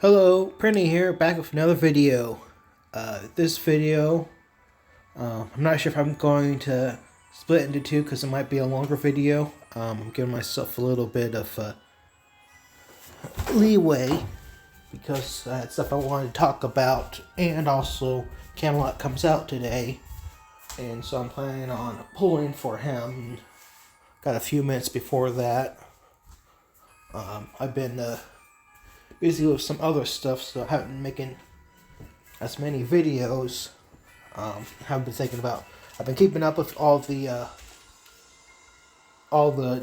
Hello, Prinny here, back with another video. This video, I'm not sure if I'm going to split into two because it might be a longer video. I'm giving myself a little bit of leeway because I had stuff I wanted to talk about, and also Camalot comes out today, and so I'm planning on pulling for him. Got a few minutes before that. I've been busy with some other stuff, so I haven't been making as many videos. I've been keeping up with all the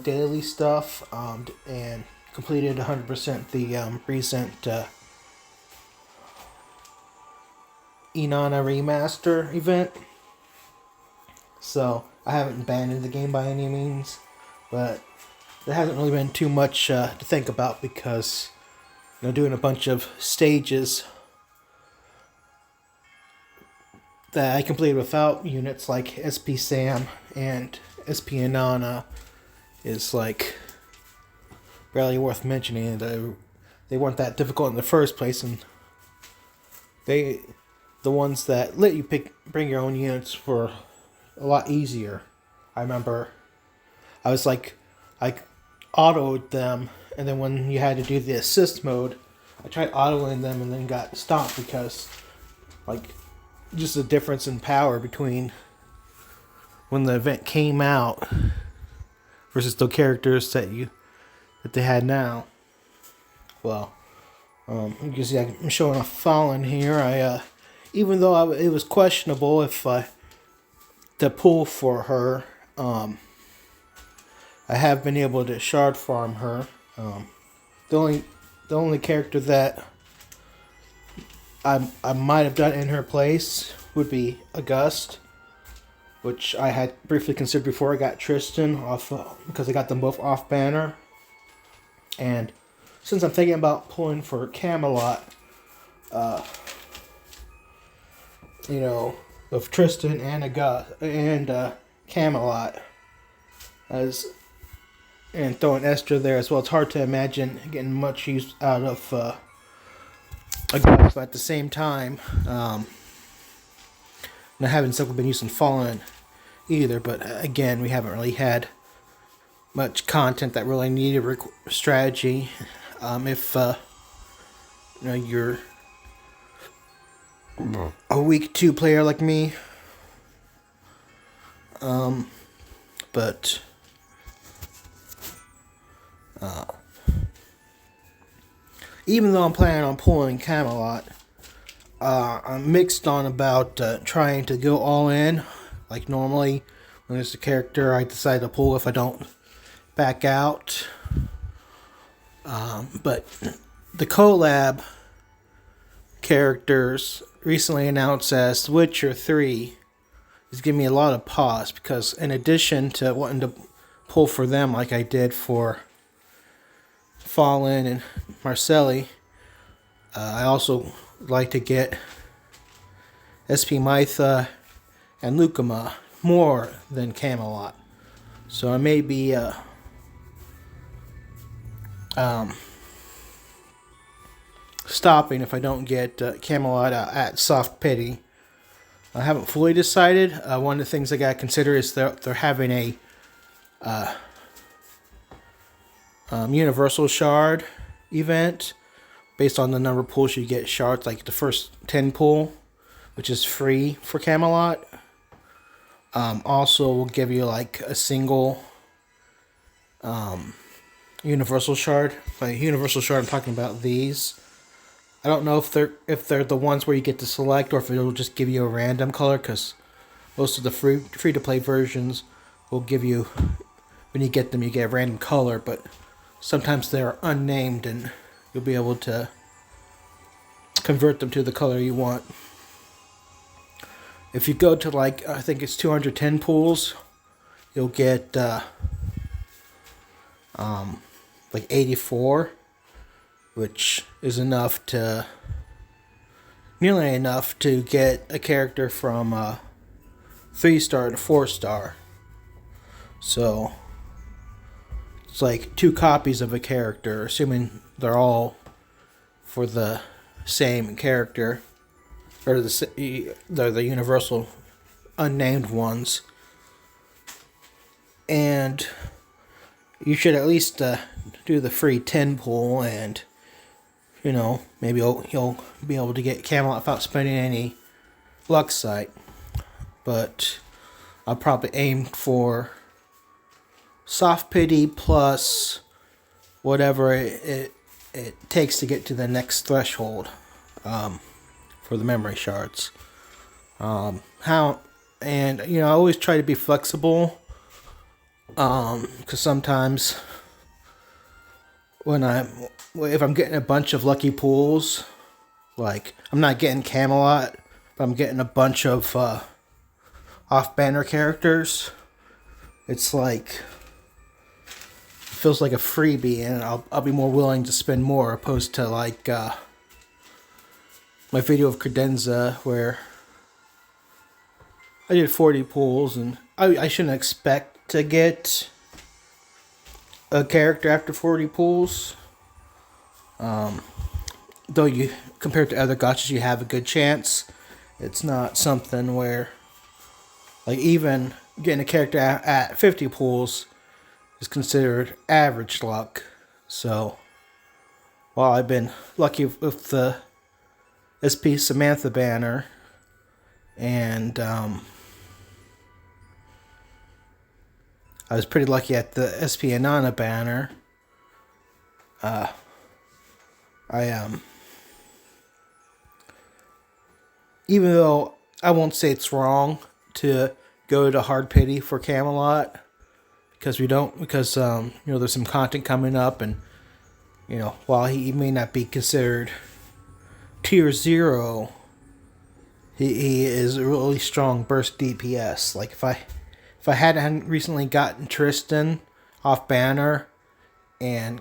daily stuff, and completed 100% the recent Inanna remaster event. So I haven't abandoned the game by any means, but there hasn't really been too much to think about because doing a bunch of stages that I completed without units like SP Sam and SP Inanna is like barely worth mentioning. They weren't that difficult in the first place, and the ones that let you bring your own units were a lot easier. I remember I autoed them, and then when you had to do the assist mode, I tried autoing them and then got stopped because just the difference in power between when the event came out versus the characters that they had now. Well, you can see I'm showing off Fallen here. Even though it was questionable if to pull for her, I have been able to shard farm her. The only character that I might have done in her place would be August, which I had briefly considered before I got Tristan off because I got them both off banner. And since I'm thinking about pulling for Camalot, of Tristan and August and Camalot and throwing Esther there as well, it's hard to imagine getting much use out of August, but at the same time, I haven't simply been using Fallen either, but again, we haven't really had much content that really needed strategy. If you're a week 2 player like me, but even though I'm planning on pulling Camalot, I'm mixed on about trying to go all in. Like normally, when there's a character I decide to pull if I don't back out. But the collab characters recently announced as Witcher 3 is giving me a lot of pause, because in addition to wanting to pull for them like I did for Fallen and Marcelli, I also like to get SP Mytha and Lucama more than Camalot. So I may be stopping if I don't get Camalot at Soft Pity. I haven't fully decided. One of the things I gotta consider is they're having a Universal Shard event. Based on the number of pulls you get shards, like the first 10 pull, which is free for Camalot. Also will give you like a single Universal Shard. By Universal Shard, I'm talking about these. I don't know if they're the ones where you get to select, or if it'll just give you a random color, because most of the free to play versions will give you, when you get them, you get a random color, but sometimes they're unnamed and you'll be able to convert them to the color you want. If you go to I think it's 210 pools, you'll get 84, which is nearly enough to get a character from 3-star to 4-star. So it's like 2 copies of a character, assuming they're all for the same character, or the universal unnamed ones, and you should at least do the free 10 pull, and maybe you'll be able to get Camelot without spending any luck sight. But I'll probably aim for soft pity plus whatever it takes to get to the next threshold for the memory shards. I always try to be flexible, because sometimes if I'm getting a bunch of lucky pulls, like I'm not getting Camelot, but I'm getting a bunch of off-banner characters, it's like, it feels like a freebie, and I'll be more willing to spend more, opposed to like my video of Credenza where I did 40 pulls, and I shouldn't expect to get a character after 40 pulls. Though compared to other gotchas, you have a good chance. It's not something where, like, even getting a character at 50 pulls is considered average luck. So, while I've been lucky with the SP Samantha banner, and I was pretty lucky at the SP Anana banner, even though I won't say it's wrong to go to hard pity for Camelot, because there's some content coming up, and while he may not be considered tier 0, he is a really strong burst DPS. Like if I hadn't recently gotten Tristan off banner and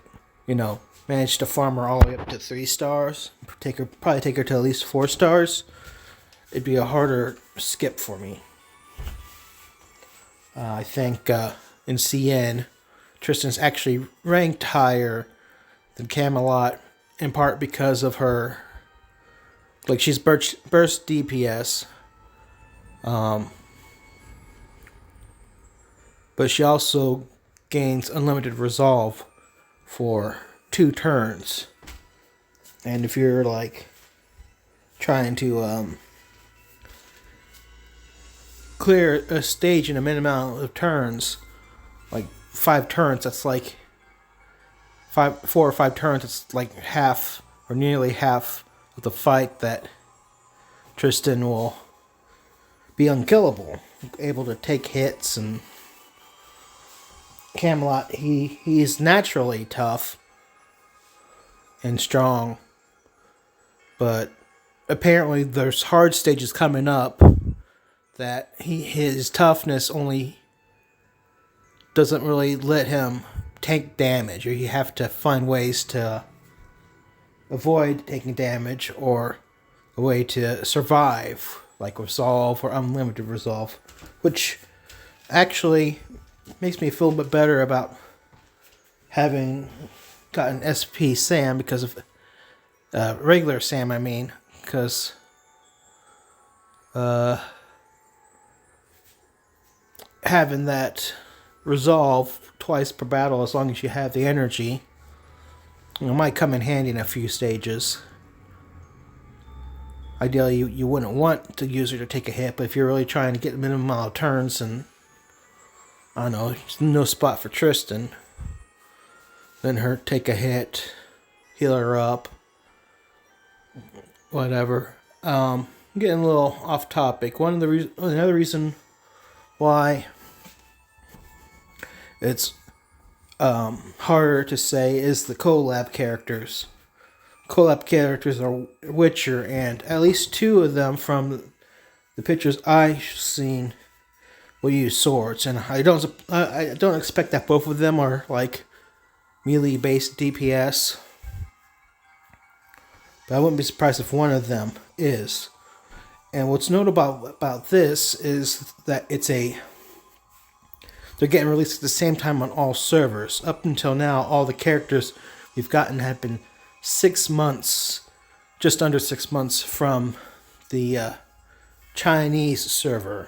managed to farm her all the way up to 3 stars, probably take her to at least 4 stars, it'd be a harder skip for me. I think in CN, Tristan's actually ranked higher than Camelot, in part because of her, like, she's burst DPS, but she also gains unlimited resolve for 2 turns. And if you're like trying to clear a stage in a minimum amount of turns, like 5 turns, that's like 4 or 5 turns, it's like half or nearly half of the fight that Tristan will be unkillable, able to take hits. And Camelot, he's naturally tough and strong, but apparently there's hard stages coming up that his toughness only doesn't really let him take damage, or you have to find ways to avoid taking damage, or a way to survive, like resolve or unlimited resolve, which actually makes me feel a bit better about having gotten SP Sam because of regular Sam, because having that resolve twice per battle, as long as you have the energy, might come in handy in a few stages. Ideally, you wouldn't want the user to take a hit, but if you're really trying to get the minimum amount of turns, and I don't know, there's no spot for Tristan, then her take a hit, heal her up, whatever. I'm getting a little off topic. Another reason why it's harder to say is the collab characters. Collab characters are Witcher, and at least 2 of them from the pictures I've seen will use swords, and I don't expect that both of them are like melee based DPS, but I wouldn't be surprised if one of them is. And what's notable about this is that they're getting released at the same time on all servers. Up until now, all the characters we've gotten have been 6 months just under 6 months from the Chinese server.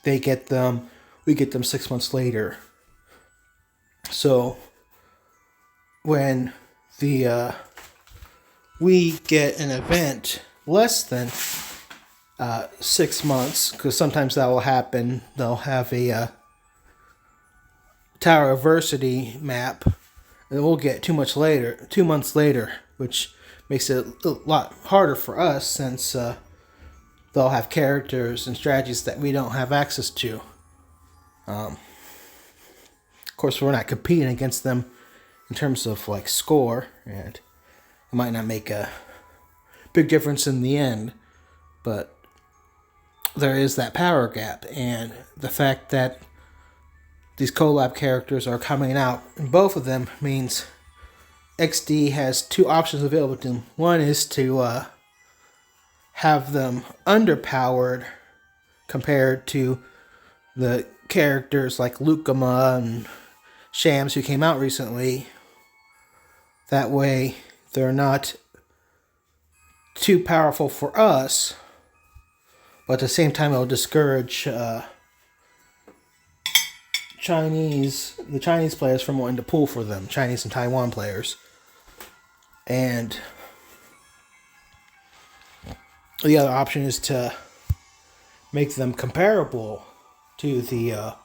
They get them, we get them 6 months later. So when we get an event less than 6 months, because sometimes that will happen, they'll have a Tower Adversity map, and we'll get 2 months later, which makes it a lot harder for us since they'll have characters and strategies that we don't have access to. Of course, we're not competing against them in terms of like score, and it might not make a big difference in the end, but there is that power gap, and the fact that these collab characters are coming out in both of them means XD has two options available to them. One is to have them underpowered compared to the characters like Lucama and Shams who came out recently. That way they're not too powerful for us, but at the same time it'll discourage the Chinese players from wanting to pull for them, Chinese and Taiwan players. And the other option is to make them comparable to the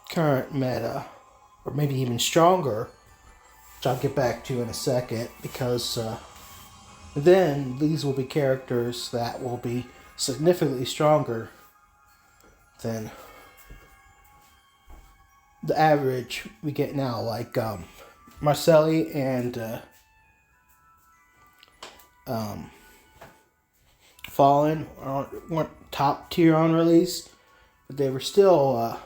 current meta, or maybe even stronger, which I'll get back to in a second, because then these will be characters that will be significantly stronger than the average we get now, like Marcelli and Fallen weren't top tier on release, but they were still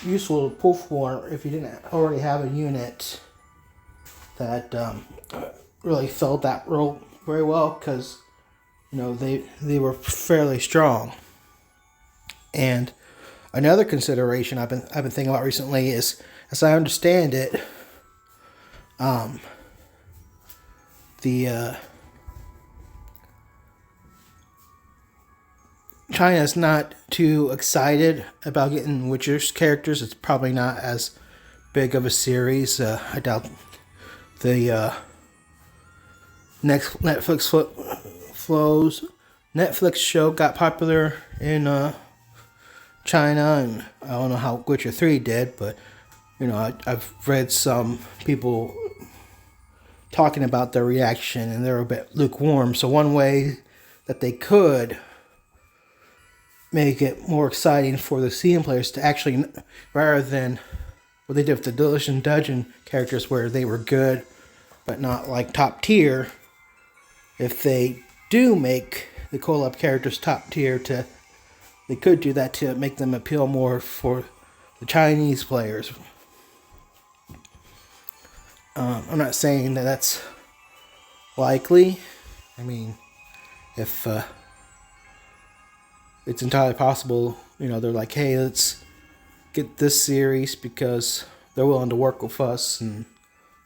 useful to pull for if you didn't already have a unit that really filled that role very well, because they were fairly strong. And another consideration I've been thinking about recently is, as I understand it, China's not too excited about getting Witcher's characters. It's probably not as big of a series. I doubt the next Netflix show got popular in China, and I don't know how Witcher 3 did, but I've read some people talking about their reaction, and they're a bit lukewarm. So one way that they could make it more exciting for the CM players to actually, rather than what they did with the Delicious Dungeon characters where they were good but not like top tier, if they do make the collab characters top tier, they could do that to make them appeal more for the Chinese players. I'm not saying that that's likely. I mean, if it's entirely possible, they're like, hey, let's get this series because they're willing to work with us, and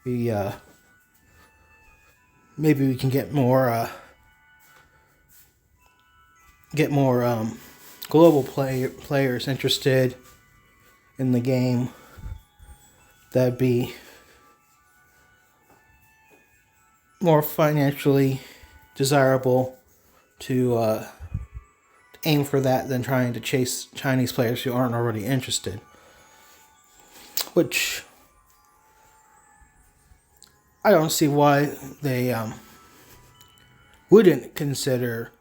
we maybe we can get more global players interested in the game. That'd be more financially desirable to aim for that than trying to chase Chinese players who aren't already interested. Which I don't see why they wouldn't consider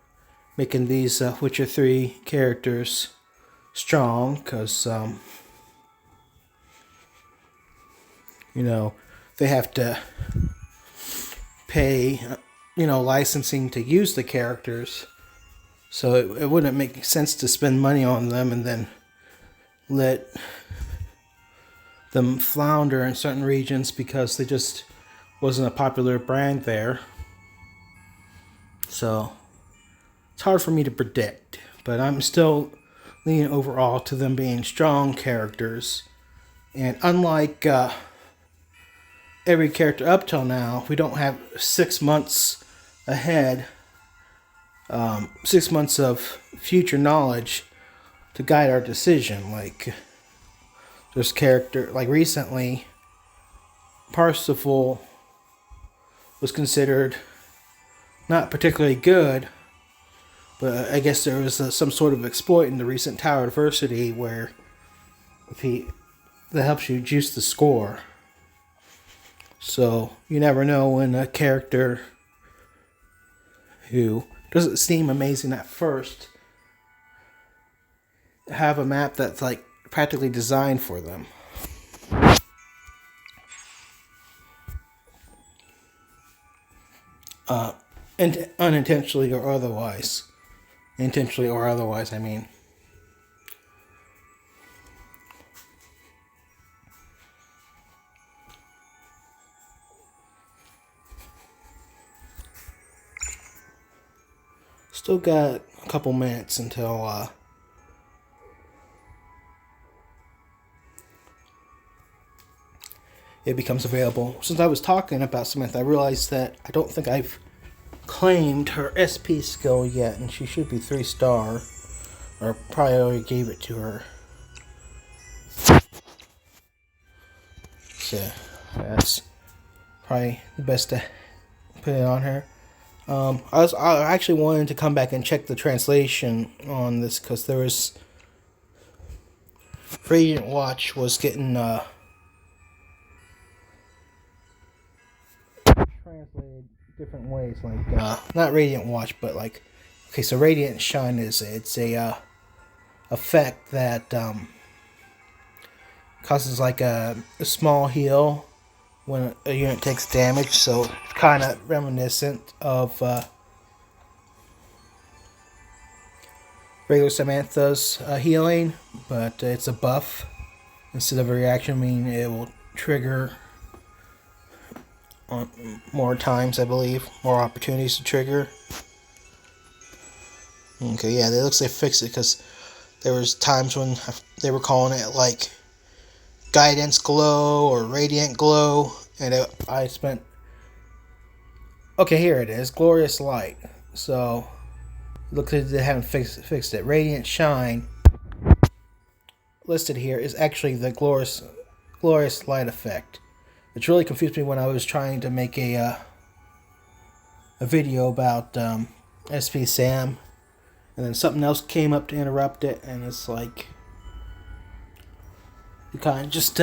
making these Witcher 3 characters strong, because they have to pay licensing to use the characters, so it wouldn't make sense to spend money on them and then let them flounder in certain regions because they just wasn't a popular brand there. So it's hard for me to predict, but I'm still leaning overall to them being strong characters. And unlike every character up till now, we don't have 6 months ahead, 6 months of future knowledge to guide our decision. Like, there's character, like recently, Parsifal was considered not particularly good, but I guess there was some sort of exploit in the recent Tower Adversity where that helps you juice the score. So you never know when a character who doesn't seem amazing at first have a map that's like practically designed for them. And unintentionally or otherwise. Intentionally or otherwise, I mean. Still got a couple minutes until it becomes available. Since I was talking about Samantha, I realized that I don't think I've claimed her SP skill yet, and she should be 3-star, or probably already gave it to her. So that's probably the best to put it on her. I actually wanted to come back and check the translation on this because there was Radiant Watch was getting translated different ways, like not Radiant Watch, but like, okay, so Radiant Shine it's a effect that causes like a small heal when a unit takes damage, so kind of reminiscent of regular Samantha's healing, but it's a buff instead of a reaction, meaning it will trigger on more times, I believe, more opportunities to trigger. Okay, yeah, it looks like they fixed it because there was times when they were calling it like Guidance Glow or Radiant Glow, and I spent... Okay, here it is, Glorious Light. So, it looks like they haven't fixed it. Radiant Shine, listed here, is actually the Glorious Light effect. Which really confused me when I was trying to make a video about SP Sam, and then something else came up to interrupt it, and it's like it kind of just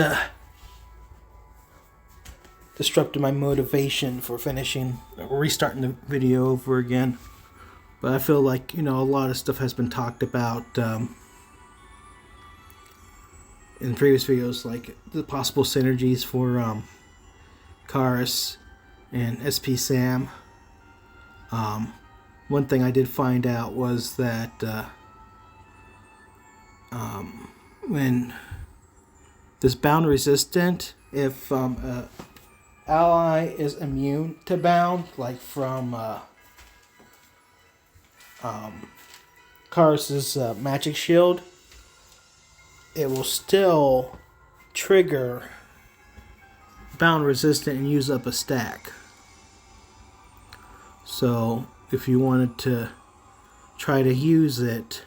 disrupted my motivation for restarting the video over again. But I feel like, a lot of stuff has been talked about in previous videos, like the possible synergies for Karis and SP Sam. One thing I did find out was that when this bound resistant, if ally is immune to bound, like from Karis's magic shield, it will still trigger bound resistant and use up a stack. So if you wanted to try to use it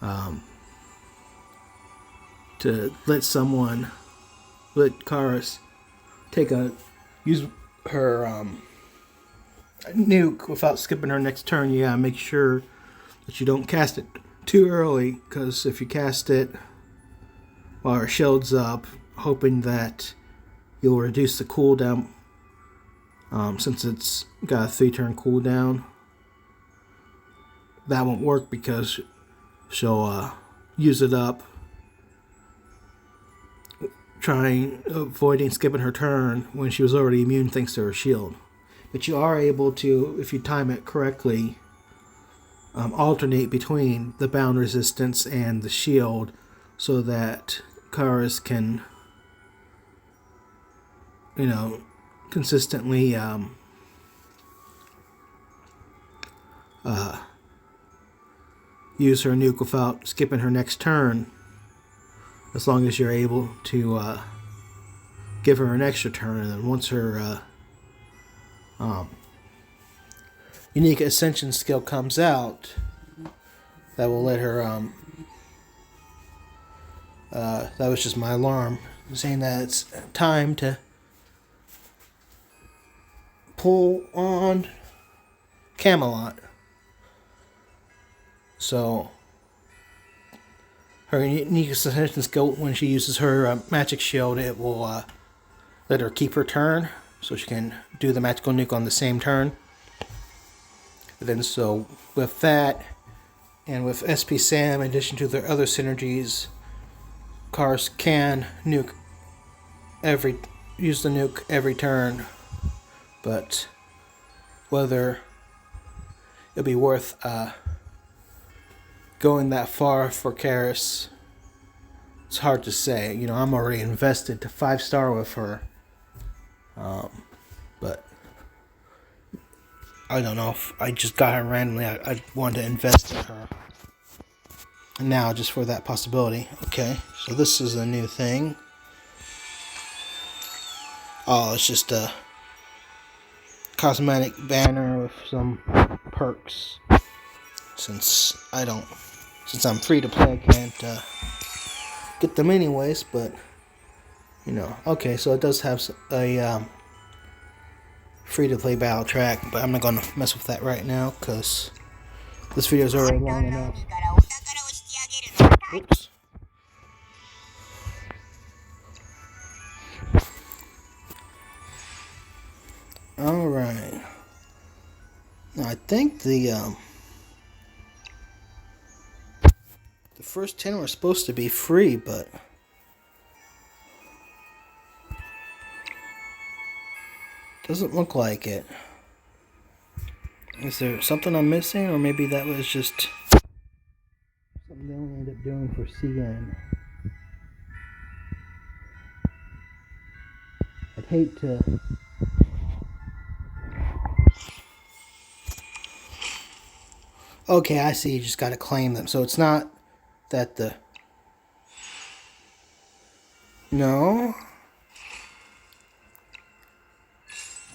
to let Karis use her nuke without skipping her next turn, you gotta make sure that you don't cast it too early, because if you cast it while her shield's up, hoping that you'll reduce the cooldown, since it's got a 3-turn cooldown, that won't work because she'll use it up avoiding skipping her turn when she was already immune thanks to her shield. But you are able to, if you time it correctly, alternate between the bound resistance and the shield so that Karis can, consistently use her nuke without skipping her next turn, as long as you're able to give her an extra turn, and then once her unique ascension skill comes out, that will let her that was just my alarm saying that it's time to pull on Camalot. So her unique ascension skill, when she uses her magic shield, it will let her keep her turn, so she can do the magical nuke on the same turn. And then so with that, and with SP Sam, in addition to their other synergies, cars can use the nuke every turn. But whether it'll be worth going that far for Karis, it's hard to say. You know, I'm already invested to 5-star with her. But I don't know if I just got her randomly. I wanted to invest in her. And now, just for that possibility. Okay, so this is a new thing. Oh, it's just a cosmetic banner with some perks. Since I'm free to play, I can't get them anyways. But you know, okay, so it does have a free to play battle track, but I'm not gonna mess with that right now because this video is already long enough. Oops. All right. Now I think the first 10 were supposed to be free, but doesn't look like it. Is there something I'm missing, or maybe that was just something they only end up doing for CN? I'd hate to. Okay, I see. You just got to claim them. So it's not that the. No.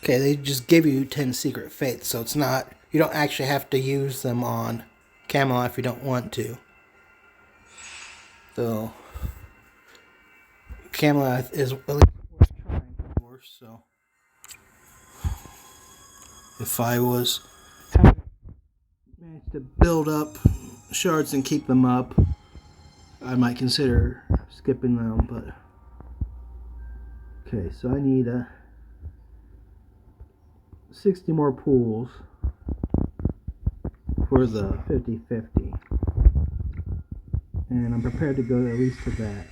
Okay, they just give you 10 secret fates, so it's not. You don't actually have to use them on Camelot if you don't want to. So Camelot is at least worth trying for. So if I was managed to build up shards and keep them up, I might consider skipping them. But okay, so I need 60 more pools for the 50-50. And I'm prepared to go at least to that.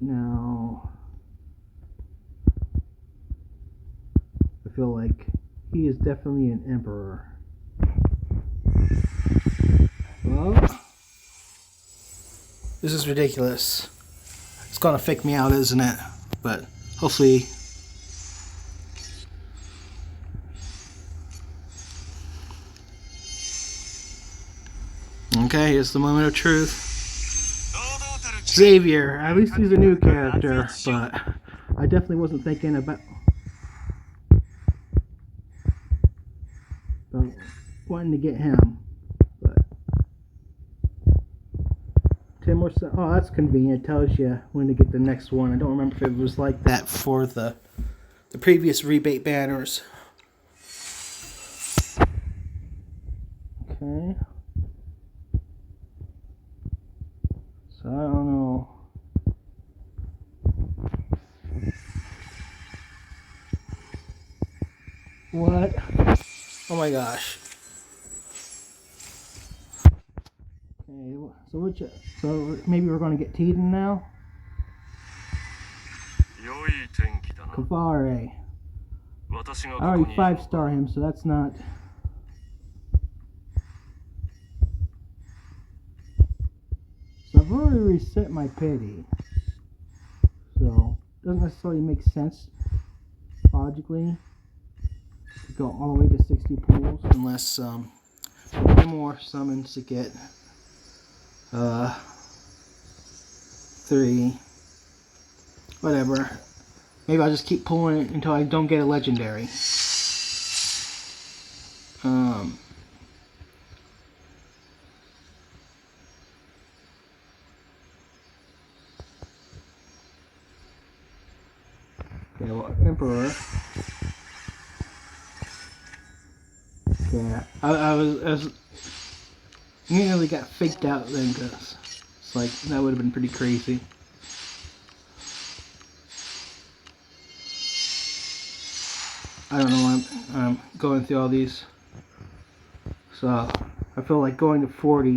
Now, I feel like he is definitely an emperor. Well, this is ridiculous. It's gonna fake me out, isn't it? But hopefully. Okay, here's the moment of truth. Xavier, at least he's a new character, but I definitely wasn't thinking about wanting to get him. But 10 more. Oh, that's convenient. It tells you when to get the next one. I don't remember if it was like that for the previous rebate banners. Okay. So I don't know. What? Oh my gosh. Okay, so maybe we're going to get Tiden now? Kavare. I already 5-star him, so that's not. So I've already reset my pity. So it doesn't necessarily make sense logically to go all the way to 60 pools unless more summons to get 3. Whatever. Maybe I'll just keep pulling it until I don't get a legendary. Okay, well, Emperor. Yeah, I was nearly got faked out then, because it's like that would have been pretty crazy. I don't know why I'm going through all these. So I feel like going to 40,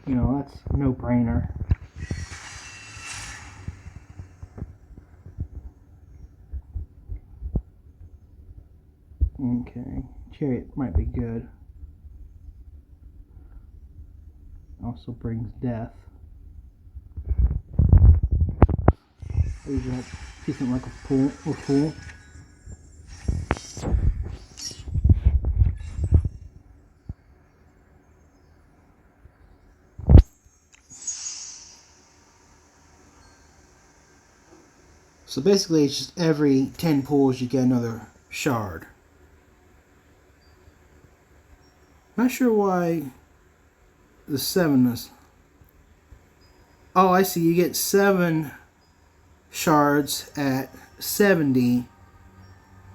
you know, that's a no-brainer. Okay, Chariot might be good. Also brings death. Use that decent like a fool. So basically it's just every 10 pulls you get another shard. Not sure why the 7 is... Oh, I see. You get 7 shards at 70,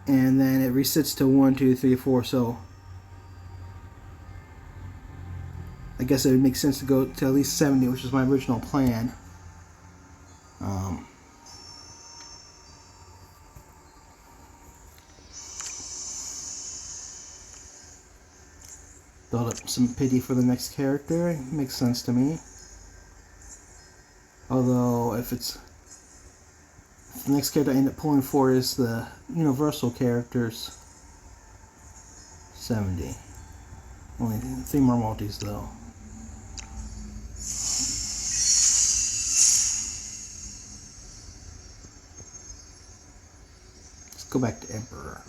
and then it resets to 1, 2, 3, 4. So I guess it would make sense to go to at least 70, which is my original plan. Build up some pity for the next character. It makes sense to me. Although, if the next character I end up pulling for is the universal characters, 70. Only 3 more multis though. Let's go back to Emperor.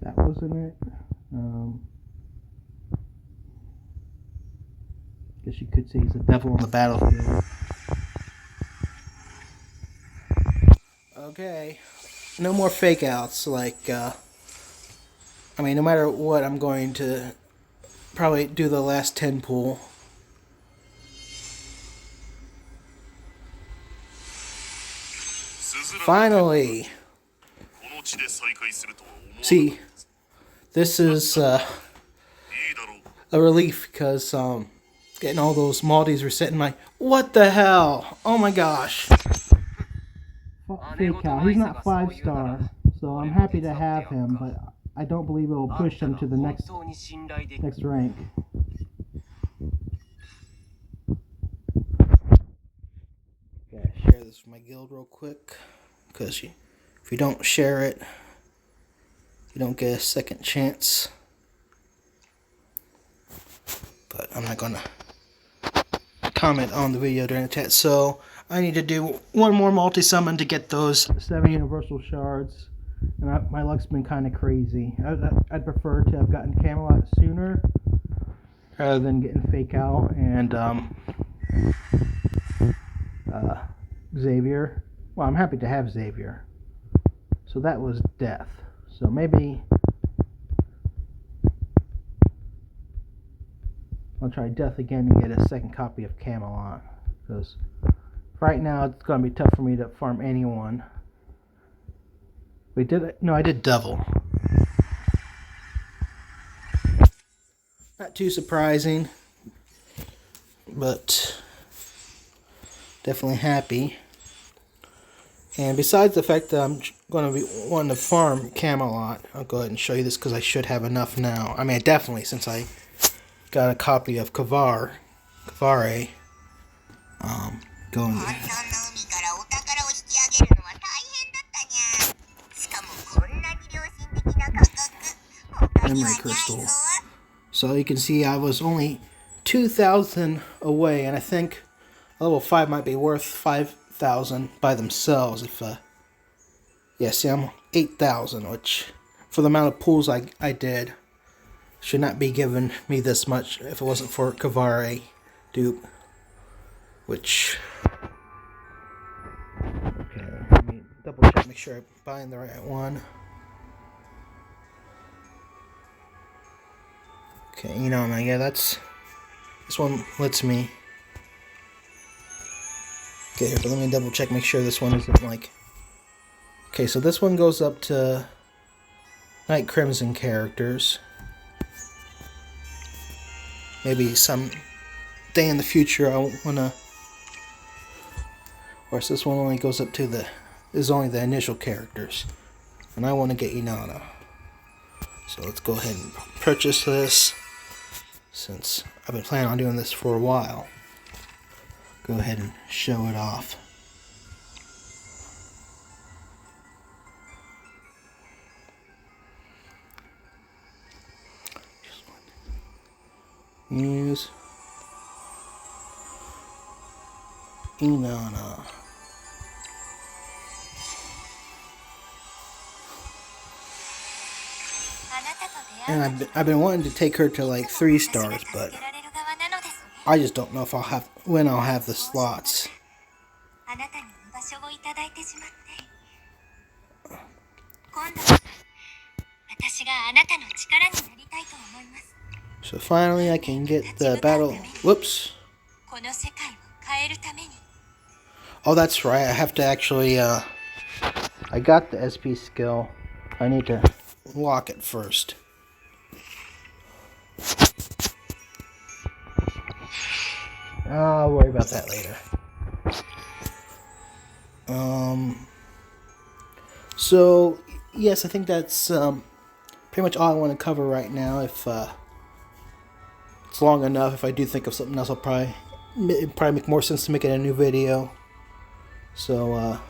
That wasn't it. Guess you could say he's a devil on the battlefield. Okay, no more fake outs. Like, I mean, no matter what, I'm going to probably do the last 10 pull. Finally! See, this is a relief because getting all those multis resetting my... What the hell? Oh my gosh. Fake out. He's not 5-star, so I'm happy to have him, but I don't believe it will push him to the next rank. Gotta share this with my guild real quick, because if you don't share it, you don't get a second chance. But I'm not gonna comment on the video during the chat. So I need to do one more multi-summon to get those 7 universal shards. And my luck's been kind of crazy. I'd prefer to have gotten Camalot sooner rather than getting fake out and Xavier. Well, I'm happy to have Xavier. So that was death. So maybe I'll try death again and get a second copy of Camelot, because right now it's going to be tough for me to farm anyone. Wait, did I? No, I did devil. Not too surprising, but definitely happy. And besides the fact that I'm going to be wanting to farm Camelot, I'll go ahead and show you this because I should have enough now. I mean, definitely, since I got a copy of Kavare. Going to Memory Crystal. So you can see I was only 2,000 away, and I think a level 5 might be worth 5,000 by themselves. If yeah, see, I'm 8,000, which for the amount of pulls I did should not be giving me this much if it wasn't for Kavare dupe, which, okay, let me double check, make sure I'm buying the right one. Okay, you know, yeah, this one lets me. Okay, here, but let me double check, make sure this one isn't like. Okay, so this one goes up to Night Crimson characters. Maybe some day in the future I wanna. Of course, this one only goes up to is only the initial characters, and I want to get Inanna. So let's go ahead and purchase this, since I've been planning on doing this for a while. Go ahead and show it off. Use Inanna. And I've been wanting to take her to like 3 stars, but I just don't know if when I'll have the slots. So finally I can get the battle. Whoops. Oh, that's right. I have to actually I got the SP skill. I need to lock it first. I'll worry about that later. So yes, I think that's pretty much all I want to cover right now. If it's long enough, if I do think of something else, it'd probably make more sense to make it a new video. So